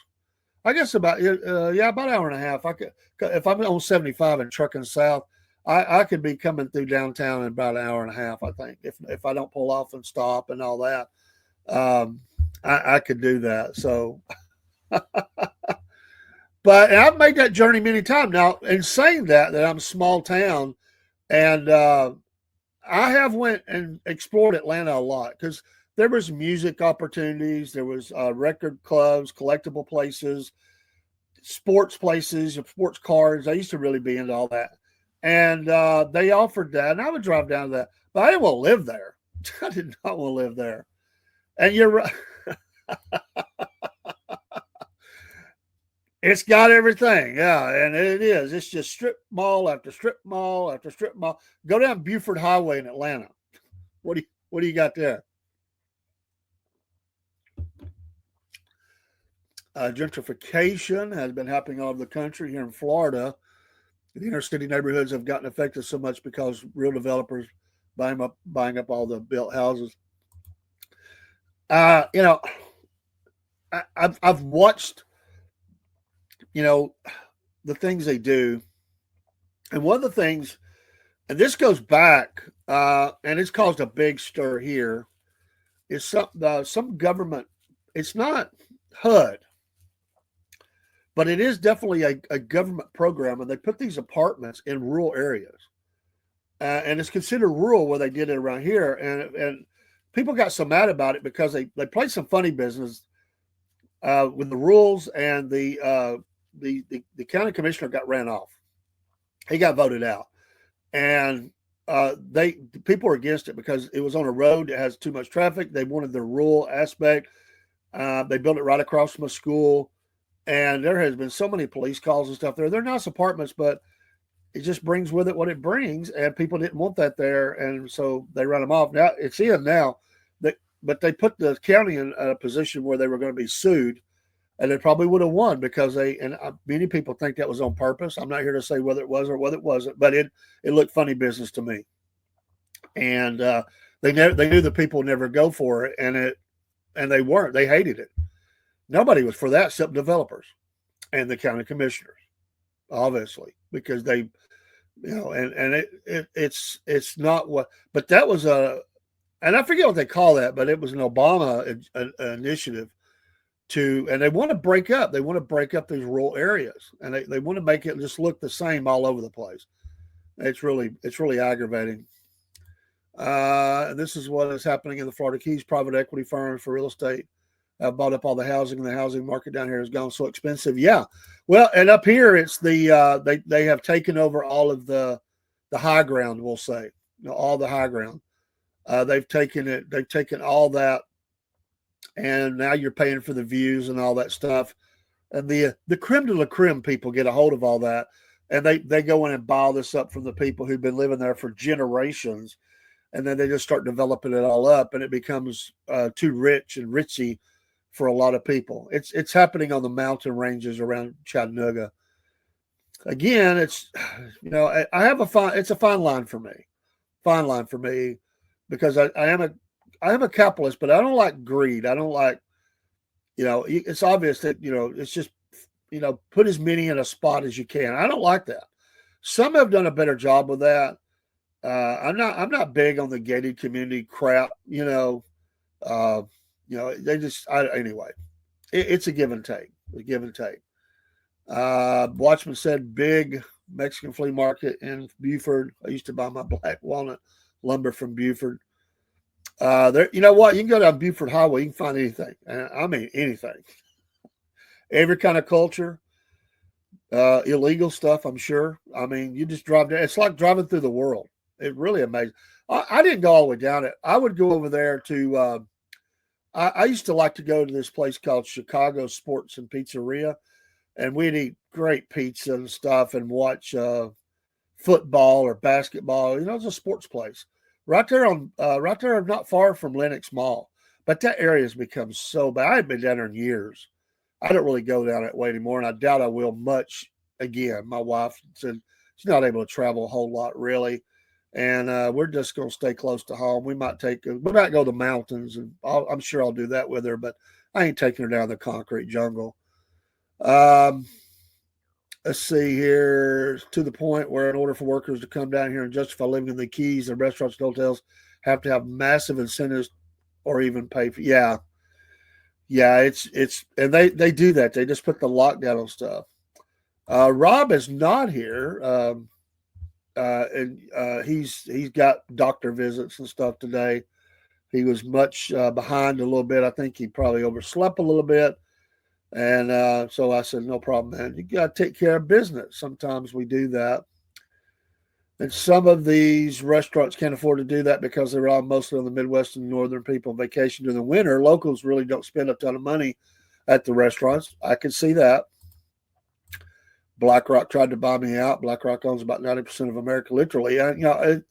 I guess about about an hour and a half. I could if I'm on 75 and trucking south, I could be coming through downtown in about an hour and a half. I think if I don't pull off and stop and all that, I could do that. So, but I've made that journey many times now. In saying that I'm a small town, and I have went and explored Atlanta a lot because there was music opportunities, there was record clubs, collectible places, sports places, sports cars. I used to really be into all that, and they offered that, and I would drive down to that, but I didn't want to live there. I did not want to live there. And you're right. It's got everything, yeah, and it is. It's just strip mall after strip mall after strip mall. Go down Buford Highway in Atlanta. What do you got there? Gentrification has been happening all over the country. Here in Florida, the inner city neighborhoods have gotten affected so much because real developers buying up all the built houses. Uh, you know, I've watched you know the things they do, and one of the things, and this goes back, and it's caused a big stir here, is some government. It's not HUD, but it is definitely a government program, and they put these apartments in rural areas, and it's considered rural where they did it around here, and people got so mad about it because they played some funny business with the rules, and the county commissioner got ran off. He got voted out, and the people were against it because it was on a road that has too much traffic. They wanted the rural aspect. They built it right across from a school, and there has been so many police calls and stuff there. They're nice apartments, but it just brings with it what it brings, and people didn't want that there, and so they run them off. Now it's in now, but they put the county in a position where they were going to be sued, and they probably would have won because many people think that was on purpose. I'm not here to say whether it was or whether it wasn't, but it looked funny business to me, and they knew the people would never go for it, and they weren't. They hated it. Nobody was for that except developers and the county commissioners, obviously, because they, and it's not what, but that was and I forget what they call that, but it was an Obama initiative and they want to break up. They want to break up these rural areas, and they want to make it just look the same all over the place. It's really aggravating. This is what is happening in the Florida Keys. Private equity firms for real estate have bought up all the housing, and the housing market down here has gone so expensive. Yeah, well, and up here it's they have taken over all of the high ground. We'll say, all the high ground. They've taken all that, and now you're paying for the views and all that stuff. And the creme de la creme people get a hold of all that, and they go in and buy all this up from the people who've been living there for generations, and then they just start developing it all up, and it becomes too rich and ritzy for a lot of people. It's happening on the mountain ranges around Chattanooga. Again, it's it's a fine line for me, because I am a capitalist, but I don't like greed. I don't like, it's obvious that, it's just, put as many in a spot as you can. I don't like that. Some have done a better job with that. I'm not big on the gated community crap, anyway, it's a give and take. Watchman said big Mexican flea market in Buford. I used to buy my black walnut lumber from Buford. There, you know what? You can go down Buford Highway. You can find anything. I mean, anything. Every kind of culture, illegal stuff, I'm sure. I mean, you just drive down. It's like driving through the world. It's really amazing. I didn't go all the way down it. I would go over there to, I used to like to go to this place called Chicago Sports and Pizzeria, and we'd eat great pizza and stuff and watch football or basketball. It's a sports place. Right there, not far from Lenox Mall. But that area has become so bad. I haven't been down there in years. I don't really go down that way anymore, and I doubt I will much again. My wife said she's not able to travel a whole lot, really. And we're just going to stay close to home. We might go to the mountains, and I'm sure I'll do that with her, but I ain't taking her down the concrete jungle. Um, let's see here. To the point where, in order for workers to come down here and justify living in the Keys, the restaurants and hotels have to have massive incentives or even pay for. Yeah, yeah. And they do that. They just put the lockdown on stuff. Rob is not here. And he's got doctor visits and stuff today. He was much behind a little bit. I think he probably overslept a little bit. And so I said, no problem, man. You got to take care of business. Sometimes we do that. And some of these restaurants can't afford to do that because they're all mostly on the Midwest and Northern people on vacation during the winter. Locals really don't spend a ton of money at the restaurants. I can see that. BlackRock tried to buy me out. BlackRock owns about 90% of America, literally. And,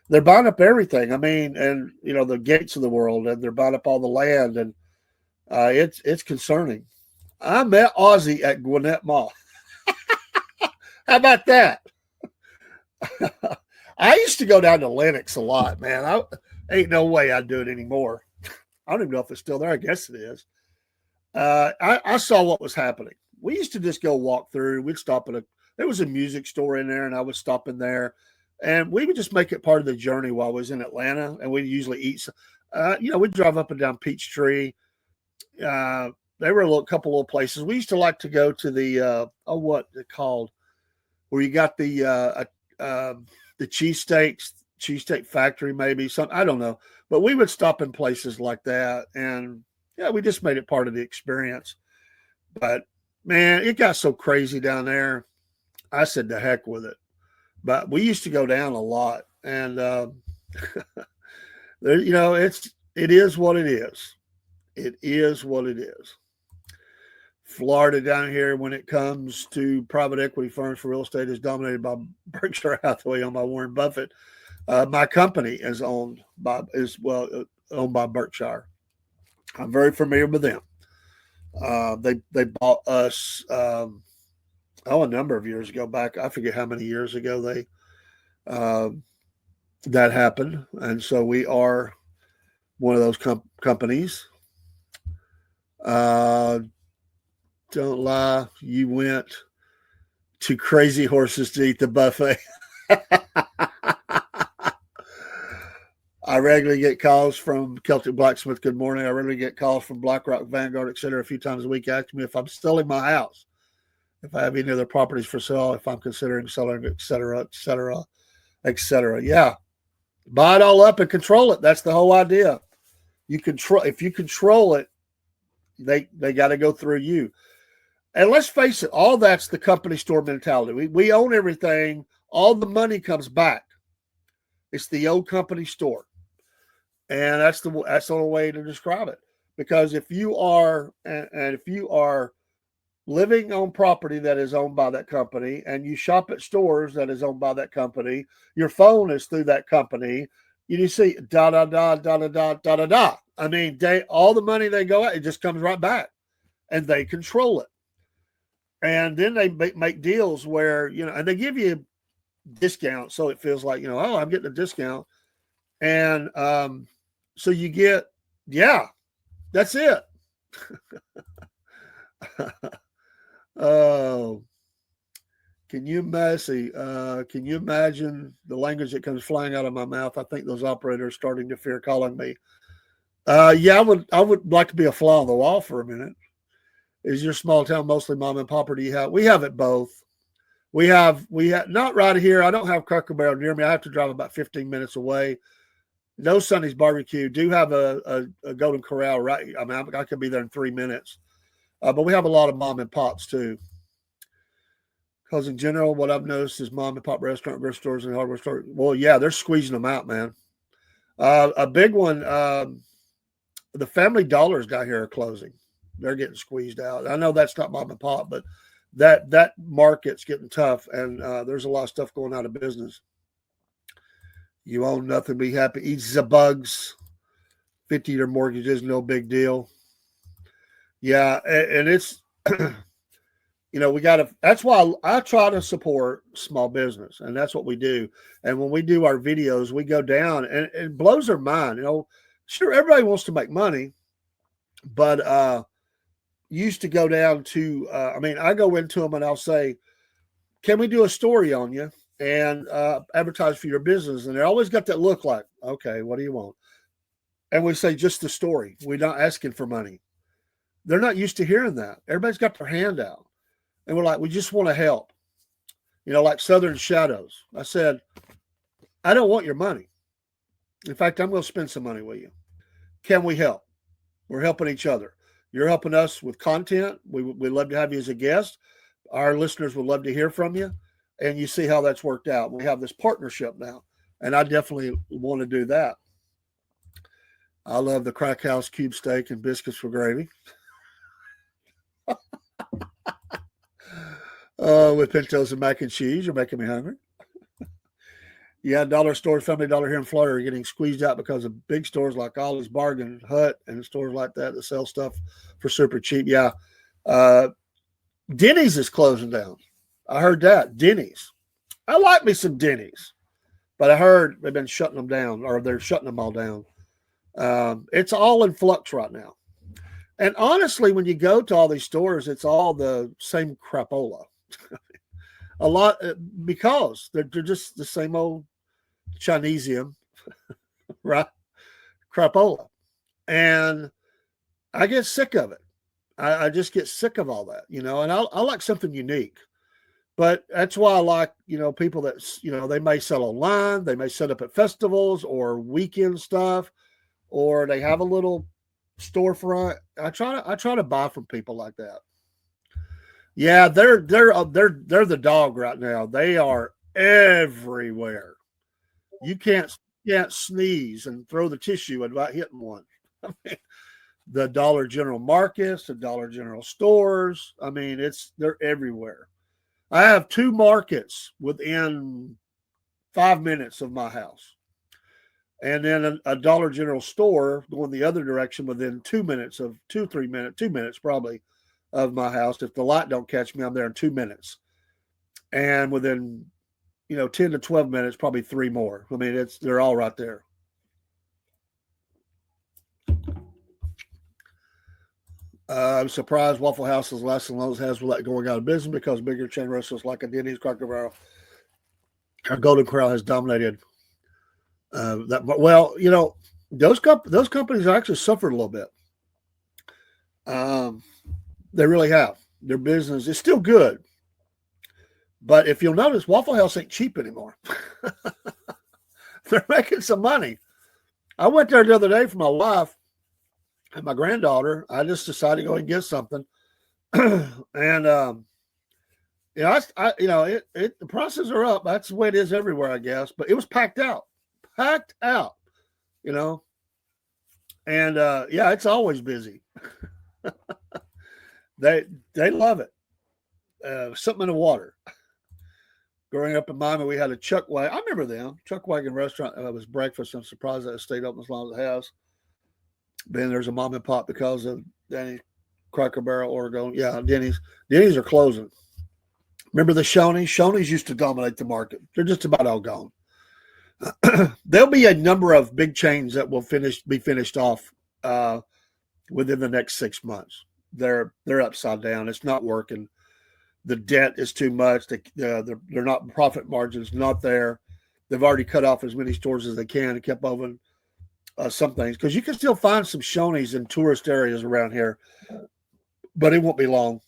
they're buying up everything. I mean, and, the Gates of the world, and they're buying up all the land. And it's concerning. I met Ozzy at Gwinnett Mall. How about that? I used to go down to Lenox a lot, man. Ain't no way I'd do it anymore. I don't even know if it's still there. I guess it is. I saw what was happening. We used to just go walk through. We'd stop there was a music store in there, and I would stop in there, and we would just make it part of the journey while I was in Atlanta. And we'd usually eat. We'd drive up and down Peachtree. There were a couple little places. We used to like to go to the what it called, where you got the cheesesteak factory, maybe something. I don't know, but we would stop in places like that, and we just made it part of the experience. But man, it got so crazy down there. I said, the heck with it. But we used to go down a lot, and it is what it is. It is what it is. Florida down here, when it comes to private equity firms for real estate, is dominated by Berkshire Hathaway, owned by Warren Buffett. My company is owned by Berkshire. I'm very familiar with them. They bought us a number of years ago back. I forget how many years ago that happened, and so we are one of those companies. Don't lie, you went to Crazy Horses to eat the buffet. I regularly get calls from Celtic Blacksmith. Good morning. I regularly get calls from BlackRock, Vanguard, etc. a few times a week asking me if I'm selling my house, if I have any other properties for sale, if I'm considering selling, etc., etc., etc. Yeah. Buy it all up and control it. That's the whole idea. If you control it, they got to go through you. And let's face it, all that's the company store mentality. We own everything. All the money comes back. It's the old company store. And that's the only way to describe it. Because if you are living on property that is owned by that company, and you shop at stores that is owned by that company, your phone is through that company, you see da da da da da da da da da. I mean, all the money they go out, it just comes right back, and they control it. And then they make deals where, and they give you discounts. So it feels like, I'm getting a discount. And so you get, that's it. Oh, can you imagine the language that comes flying out of my mouth? I think those operators are starting to fear calling me. I would like to be a fly on the wall for a minute. Is your small town mostly mom and pop, or do you have? We have it both. We have not right here. I don't have Cracker Barrel near me. I have to drive about 15 minutes away. No Sonny's Barbecue. Do have a Golden Corral right. I mean, I could be there in 3 minutes. But we have a lot of mom and pops too. Because in general, what I've noticed is mom and pop restaurant stores and hardware stores. Well, yeah, they're squeezing them out, man. A big one. The Family Dollars down here are closing. They're getting squeezed out. I know that's not mom and pop, but that market's getting tough, and there's a lot of stuff going out of business. You own nothing, be happy. Eat the bugs. 50-year mortgages, no big deal. Yeah, and it's, that's why I try to support small business, and that's what we do. And when we do our videos, we go down, and it blows their mind. Sure, everybody wants to make money, but used to go down to, I go into them and I'll say, can we do a story on you and advertise for your business? And they always got that look like, okay, what do you want? And we say, just the story. We're not asking for money. They're not used to hearing that. Everybody's got their hand out. And we're like, we just want to help. Like Southern Shadows. I said, I don't want your money. In fact, I'm going to spend some money with you. Can we help? We're helping each other. You're helping us with content. We'd love to have you as a guest. Our listeners would love to hear from you. And you see how that's worked out. We have this partnership now. And I definitely want to do that. I love the Crack House cube steak and biscuits with gravy. With pintos and mac and cheese. You're making me hungry. Yeah, dollar stores, Family Dollar here in Florida are getting squeezed out because of big stores like Ollie's Bargain Hut and stores like that sell stuff for super cheap. Yeah. Denny's is closing down. I heard that. Denny's. I like me some Denny's, but I heard they've been shutting them down, or they're shutting them all down. It's all in flux right now. And honestly, when you go to all these stores, it's all the same crapola. A lot, because they're just the same old Chinesium, right? Crapola. And I get sick of it. I just get sick of all that, and I like something unique. But that's why I like, people that, they may sell online, they may set up at festivals or weekend stuff, or they have a little storefront. I try to buy from people like that. Yeah, they're the dog right now. They are everywhere. You can't sneeze and throw the tissue without hitting one. I mean, the Dollar General markets, the Dollar General stores. I mean, they're everywhere. I have 2 markets within 5 minutes of my house. And then a Dollar General store going the other direction within 2 minutes of 2 minutes probably of my house. If the light don't catch me, I'm there in 2 minutes. And within, 10 to 12 minutes, probably 3 more. I mean, they're all right there. I'm surprised Waffle House is less than Lowe's has without going out of business, because bigger chain restaurants like a Denny's, Cracker Barrel, or Golden Corral has dominated that. Well, those companies actually suffered a little bit. They really have. Their business is still good, but if you'll notice, Waffle House ain't cheap anymore. They're making some money. I went there the other day for my wife and my granddaughter. I just decided to go and get something, and the prices are up. That's the way it is everywhere, I guess. But it was packed out, and it's always busy. They love it. Something in the water. Growing up in Miami, we had a Chuck Wagon. I remember them. Chuck Wagon restaurant. It was breakfast. I'm surprised that it stayed open as long as it has. Then there's a mom and pop because of Denny's, Cracker Barrel, Oregon. Yeah, Denny's. Denny's are closing. Remember the Shoney's? Shoney's used to dominate the market. They're just about all gone. There'll be a number of big chains that will be finished off within the next 6 months. They're upside down. It's not working. The debt is too much. They're not, profit margins not there. They've already cut off as many stores as they can and kept open some things, because you can still find some Shoney's in tourist areas around here, but it won't be long.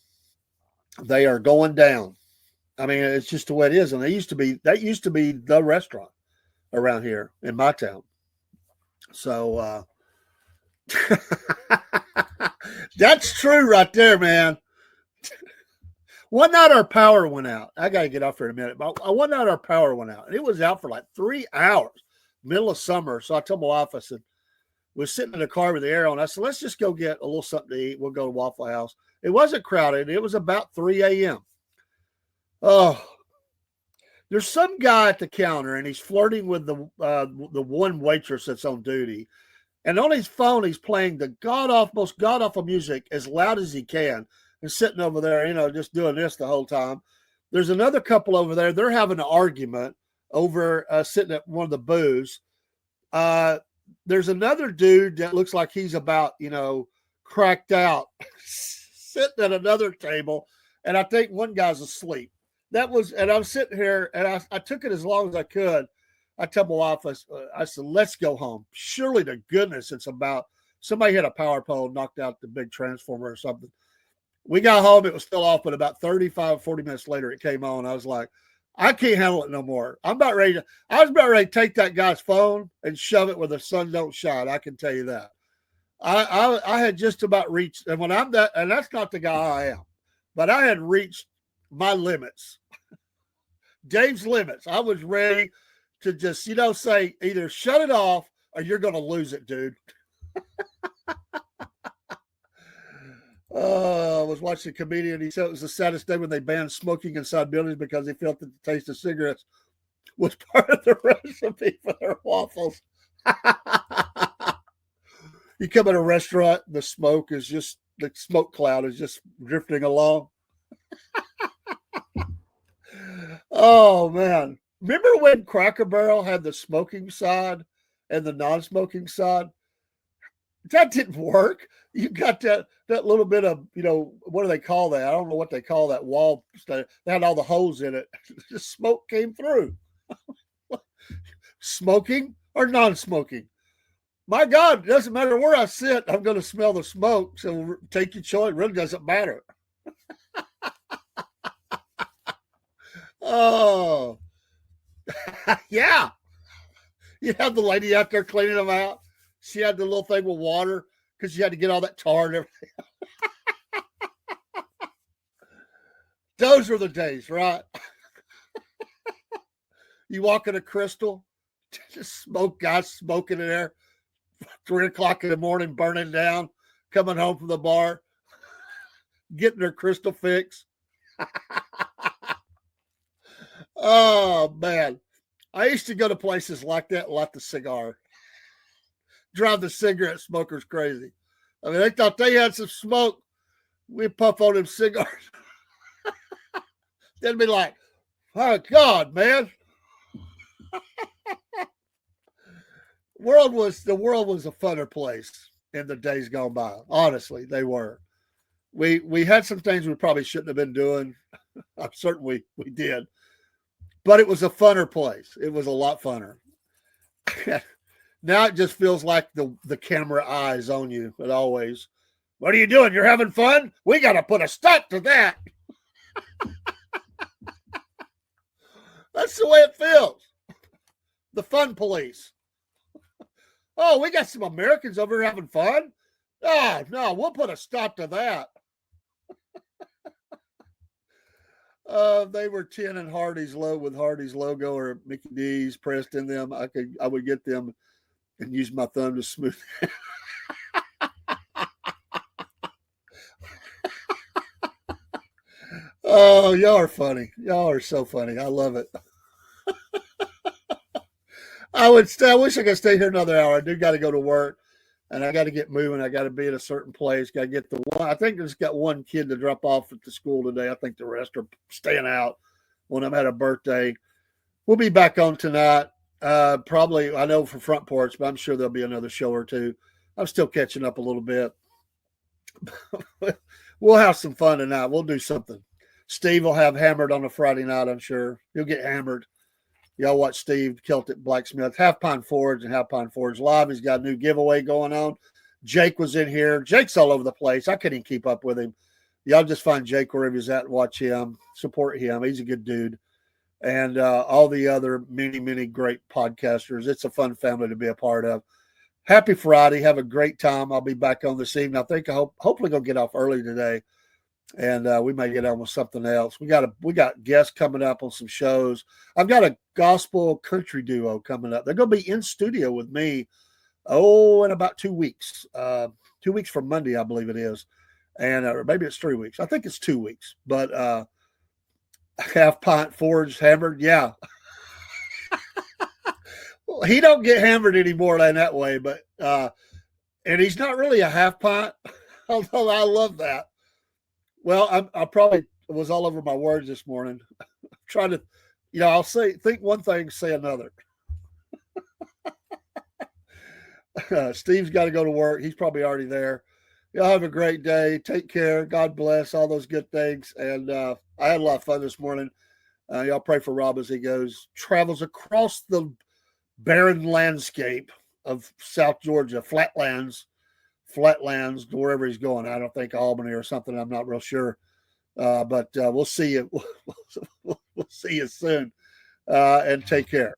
They are going down. I mean, it's just the way it is. And that used to be the restaurant around here in my town. So that's true right there, man. One night our power went out. I got to get off here in a minute. But one night our power went out. And it was out for like 3 hours, middle of summer. So I told my wife, I said, we're sitting in the car with the air on. I said, let's just go get a little something to eat. We'll go to Waffle House. It wasn't crowded. It was about 3 a.m. Oh, there's some guy at the counter, and he's flirting with the one waitress that's on duty. And on his phone, he's playing the most god-awful music as loud as he can, and sitting over there, just doing this the whole time. There's another couple over there. They're having an argument over sitting at one of the booths. There's another dude that looks like he's about, cracked out, sitting at another table, and I think one guy's asleep. And I'm sitting here, and I took it as long as I could. I tell my wife, I said, let's go home. Surely to goodness, it's about somebody hit a power pole, knocked out the big transformer or something. We got home, it was still off, but about 35, 40 minutes later, it came on. I was like, I can't handle it no more. I was about ready to take that guy's phone and shove it where the sun don't shine. I can tell you that. I had just about reached, and and that's not the guy I am, but I had reached my limits, Dave's limits. I was ready to just, say either shut it off or you're going to lose it, dude. I was watching a comedian. He said it was the saddest day when they banned smoking inside buildings because he felt that the taste of cigarettes was part of the recipe for their waffles. You come in a restaurant, the smoke cloud is just drifting along. Oh, man. Remember when Cracker Barrel had the smoking side and the non-smoking side? That didn't work. You got that little bit of, what do they call that? I don't know what they call that wall. They had all the holes in it. The smoke came through. Smoking or non-smoking? My God, it doesn't matter where I sit. I'm going to smell the smoke. So take your choice. It really doesn't matter. Oh, yeah. You have the lady out there cleaning them out. She had the little thing with water because she had to get all that tar and everything. Those were the days, right? You walk in a Crystal, just guys smoking in there, 3 o'clock in the morning, burning down, coming home from the bar, getting their Crystal fix. Oh, man. I used to go to places like that and light the cigar. Drive the cigarette smokers crazy. I mean, they thought they had some smoke. We puff on them cigars. They'd be like, oh, God, man. The world was a funner place in the days gone by. Honestly, they were. We had some things we probably shouldn't have been doing. I'm certain we did. But it was a funner place. It was a lot funner. Now it just feels like the camera eyes on you, but always. What are you doing? You're having fun? We got to put a stop to that. That's the way it feels. The fun police. Oh, we got some Americans over here having fun? Oh, no, we'll put a stop to that. They were tin and Hardee's with Hardee's logo or Mickey D's pressed in them. I would get them and use my thumb to smooth. Oh, y'all are funny. Y'all are so funny. I love it. I wish I could stay here another hour. I do got to go to work, and I got to get moving. I got to be at a certain place. Got to get the one. I think there's got one kid to drop off at the school today. I think the rest are staying out when I'm at a birthday. We'll be back on tonight. Probably, I know for Front Porch, but I'm sure there'll be another show or two. I'm still catching up a little bit. We'll have some fun tonight. We'll do something. Steve will have Hammered on a Friday night, I'm sure. He'll get hammered. Y'all watch Steve Celtic Blacksmith, Half Pine Forge and Half Pine Forge Live. He's got a new giveaway going on. Jake was in here. Jake's all over the place. I couldn't even keep up with him. Y'all just find Jake wherever he's at and watch him. Support him. He's a good dude. And all the other many, many great podcasters. It's a fun family to be a part of. Happy Friday. Have a great time. I'll be back on this evening. I think hopefully going to get off early today. And we may get on with something else. We got guests coming up on some shows. I've got a gospel country duo coming up. They're going to be in studio with me, in about 2 weeks. 2 weeks from Monday, I believe it is. And or maybe it's 3 weeks. I think it's 2 weeks. But Half Pint Forge Hammered, yeah. Well, he don't get hammered anymore than that way. But and he's not really a half pint, although I love that. Well, I probably was all over my words this morning. Trying to, I'll think one thing, say another. Steve's got to go to work. He's probably already there. Y'all have a great day. Take care. God bless. All those good things. And I had a lot of fun this morning. Y'all pray for Rob as he travels across the barren landscape of South Georgia, flatlands, wherever he's going. I don't think Albany or something. I'm not real sure. But we'll see you. We'll see you soon. And take care.